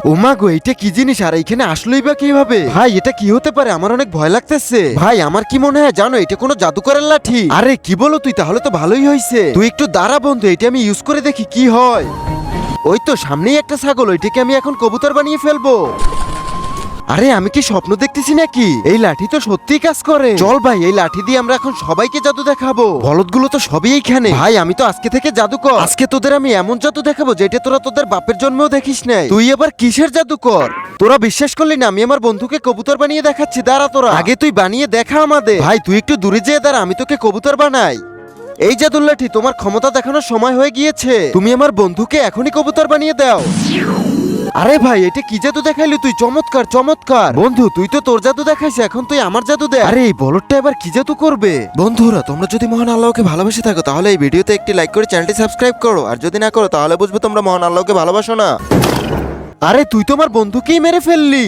ওমা গো, এটা কি জিনিস আর এখানে আসলোই বা কিভাবে? ভাই এটা কি হতে পারে? আমার অনেক ভয় লাগতেছে। ভাই আমার কি মনে হয় জানো, এটা কোনো জাদুকরের লাঠি। আরে কি বলো তুই? তাহলে তো ভালোই হয়েছে। তুই একটু দাঁড়া বন্ধু, এটা আমি ইউজ করে দেখি কি হয়। ওই তো সামনেই একটা ছাগল, ওইটাকে আমি এখন কবুতর বানিয়ে ফেলবো। আরে আমি কি স্বপ্ন দেখতেছি নাকি? এই লাঠি তো সত্যিই কাজ করে। চল ভাই, এই লাঠি দিয়ে আমরা এখন সবাইকে জাদু দেখাবো। বলদগুলো তো সবই এইখানে। ভাই আমি তো আজকে থেকে জাদুকর। আজকে তোদের আমি এমন জাদু দেখাবো যেটা তোরা তোদের বাপের জন্মেও দেখিস নাই। তুই এবার কিসের জাদুকর? তোরা বিশ্বাস করলি না? আমি আমার বন্ধুকে কবুতর বানিয়ে দেখাচ্ছি, দাঁড়া তোরা। আগে তুই বানিয়ে দেখা আমাদের। ভাই তুই একটু দূরে যেয়ে দাঁড়া, আমি তোকে কবুতর বানাই। এই জাদুর লাঠি, তোমার ক্ষমতা দেখানোর সময় হয়ে গিয়েছে। তুমি আমার বন্ধুকে এখনই কবুতর বানিয়ে দাও। আরে ভাই এটা কি জাদু দেখাইলি তুই? চমৎকার চমৎকার। বন্ধু তুই তো তোর জাদু দেখাইছিস, এখন তুই আমার জাদু দে। আরে এই বলদটা এবার কি জাদু করবে? বন্ধুরা তোমরা যদি মহান আল্লাহকে ভালোবেসে থাকো তাহলে এই ভিডিওতে একটি লাইক করে চ্যানেলটি সাবস্ক্রাইব করো, আর যদি না করো তাহলে বুঝবে তোমরা মহান আল্লাহকে ভালোবাসো না। আরে তুই তো আমার বন্ধুকেই মেরে ফেললি।